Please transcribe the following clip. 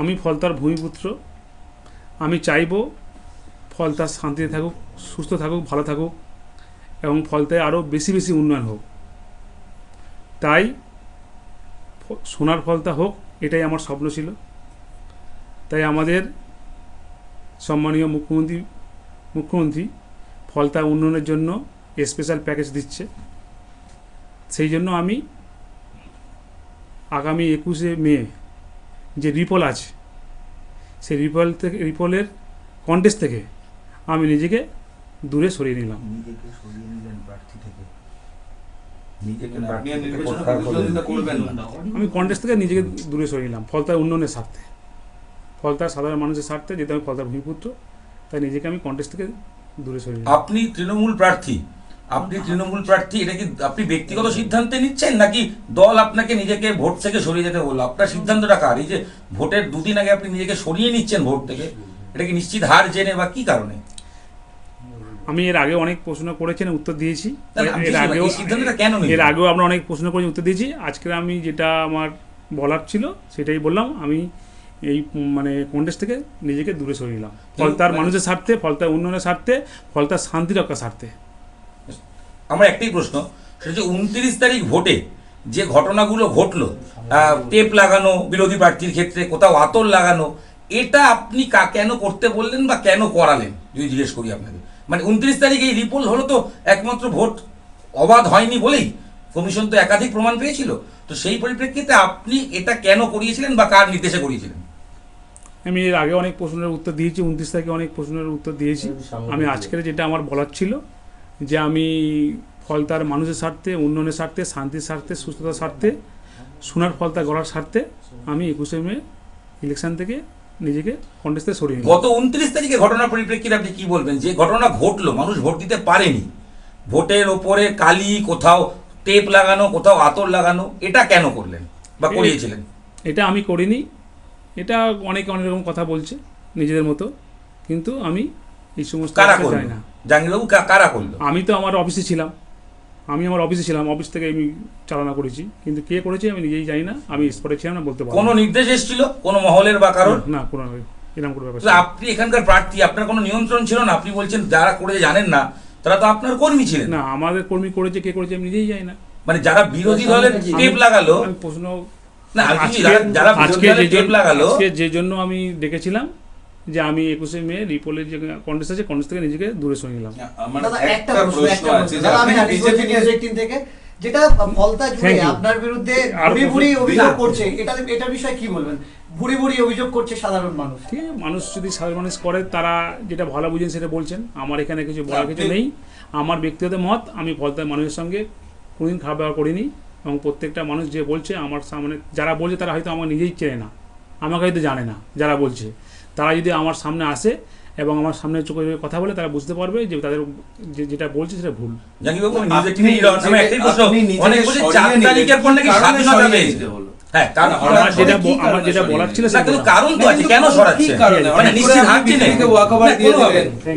আমি ফলতার ভূমিপুত্র। আমি চাইব ফলতা শান্তিতে থাকুক, সুস্থ থাকুক, ভালো থাকুক এবং ফলতায় আরও বেশি বেশি উন্নয়ন হোক। তাই সোনার ফলতা হোক, এটাই আমার স্বপ্ন ছিল। তাই আমাদের সম্মানীয় মুখ্যমন্ত্রী ফলতা উন্নয়নের জন্য স্পেশাল প্যাকেজ দিচ্ছে। সেই জন্য আমি আগামী 21শে মে যে রিপল আছে, সেই রিপলের কন্টেস্ট থেকে আমি নিজেকে দূরে সরিয়ে নিলাম। আমি কন্টেস্ট থেকে নিজেকে দূরে সরিয়ে নিলাম ফলতার উন্নয়নের স্বার্থে, ফলতার সাধারণ মানুষের স্বার্থে। যেহেতু আমি ফলতার ভূমিপুত্র, তাই নিজেকে আমি কন্টেস্ট থেকে দূরে সরিয়ে নিলাম। আপনি তৃণমূল প্রার্থী, এটা কি আপনি ব্যক্তিগত সিদ্ধান্তে নিচ্ছেন নাকি দল আপনাকে নিজেকে ভোট থেকে সরিয়ে যেতে বললো? আপনার সিদ্ধান্তটা কার? এই যে ভোটের দুদিন আগে আপনি নিজেকে সরিয়ে নিচ্ছেন ভোট থেকে, এটা কি নিশ্চিত হার জেনে বা কি কারণে? আমি এর আগে অনেক প্রশ্ন করেছেন, উত্তর দিয়েছি। এর আগেও আমরা অনেক প্রশ্ন করে উত্তর দিয়েছি। আজকে আমি যেটা আমার বলার ছিল সেটাই বললাম। আমি এই কন্টেস্ট থেকে নিজেকে দূরে সরিয়ে নিলাম ফলতার মানুষের স্বার্থে, ফলতার উন্নয়নের স্বার্থে, ফলতার শান্তি রক্ষার স্বার্থে। আমার একটাই প্রশ্ন, সেটা হচ্ছে 29 তারিখ ভোটে যে ঘটনাগুলো ঘটলো, টেপ লাগানো বিরোধী প্রার্থীর ক্ষেত্রে, কোথাও আতর লাগানো, এটা আপনি কেন করতে বললেন বা কেন করালেন যদি জিজ্ঞেস করি আপনাকে? 29 তারিখে এই রিপোল হলো তো একমাত্র ভোট অবাধ হয়নি বলেই, কমিশন তো একাধিক প্রমাণ পেয়েছিল। তো সেই পরিপ্রেক্ষিতে আপনি এটা কেন করিয়েছিলেন বা কার নির্দেশে করিয়েছিলেন? আমি এর আগে অনেক প্রশ্নের উত্তর দিয়েছি, 29 তারিখে অনেক প্রশ্নের উত্তর দিয়েছি। আমি আজকের যেটা আমার বলার ছিল যে আমি ফলতার মানুষের স্বার্থে, উন্নয়নের স্বার্থে, শান্তির স্বার্থে, সুস্থতার স্বার্থে, সোনার ফলতা গড়ার স্বার্থে আমি 21শে মে ইলেকশন থেকে নিজেকে কন্টেস্টে সরিয়ে নিই। গত 29 তারিখে ঘটনার পরিপ্রেক্ষিতে আপনি কি বলবেন? যে ঘটনা ঘটলো, মানুষ ভোট দিতে পারেনি, ভোটের ওপরে কালি, কোথাও টেপ লাগানো, কোথাও আতর লাগানো, এটা কেন করলেন বা করিয়েছিলেন? এটা আমি করিনি। এটা অনেকে অনেক রকম কথা বলছে নিজেদের মতো, কিন্তু আমি এই সমস্ত জানি না। জাহাঙ্গীরবাবু, কারা করলো? আমি তো আমার অফিসে ছিলাম, অফিস থেকে আমি চালনা করেছি, কিন্তু কে করেছে আমি নিজেই জানি না। আমি স্পটে ছিলাম না, বলতে পারবো। কোনো নির্দেশ এসেছিল কোনো মহলের বা কারণ? না, কোনো এরকম কোনো ব্যাপার। আপনি এখানকার প্রার্থী, আপনার কোনো নিয়ন্ত্রণ ছিল না? আপনি বলছেন যারা করেছে জানেন না, তারা তো আপনার কর্মী ছিলেন। না, আমাদের কর্মী করেছে, কে করেছে আমি নিজেই জানি না। যারা বিরোধী দলের টেপ লাগালো, প্রশ্ন যারা বিরোধী দলের টেপ লাগালো, যে জন্য আমি ডেকেছিলাম যে আমি 21শে মে রিপোলের যে কন্টেস্ট আছে, কন্টেস্ট থেকে নিজেকে দূরে সরিয়ে নিলাম। একটা প্রশ্ন আছে থেকে, যেটা ফলতা জুড়ে আপনার বিরুদ্ধে ভুরি অভিযোগ করছে, এটার বিষয়ে কি বলবেন? ভুরি অভিযোগ করছে সাধারণ মানুষ। ঠিক আছে, মানুষ যদি সাধারণ মানুষ করে, তারা যেটা ভালো বুঝেন সেটা বলছেন। আমার এখানে কিছু বলার কিছু নেই। আমার ব্যক্তিগত মত, আমি ফলতার মানুষের সঙ্গে কোনোদিন খারাপ ব্যবহার করিনি এবং প্রত্যেকটা মানুষ যে বলছে আমার সামনে, যারা বলছে তারা হয়তো আমার নিজেই চেনে না, আমাকে হয়তো জানে না। যারা বলছে তারা যদি আমার সামনে আসে এবং আমার সামনে চোখে কথা বলে, তারা বুঝতে পারবে যে তাদের যেটা বলছে সেটা ভুল। আমার যেটা বলার ছিল, কারণ তো আছে, কেন সরাচ্ছে?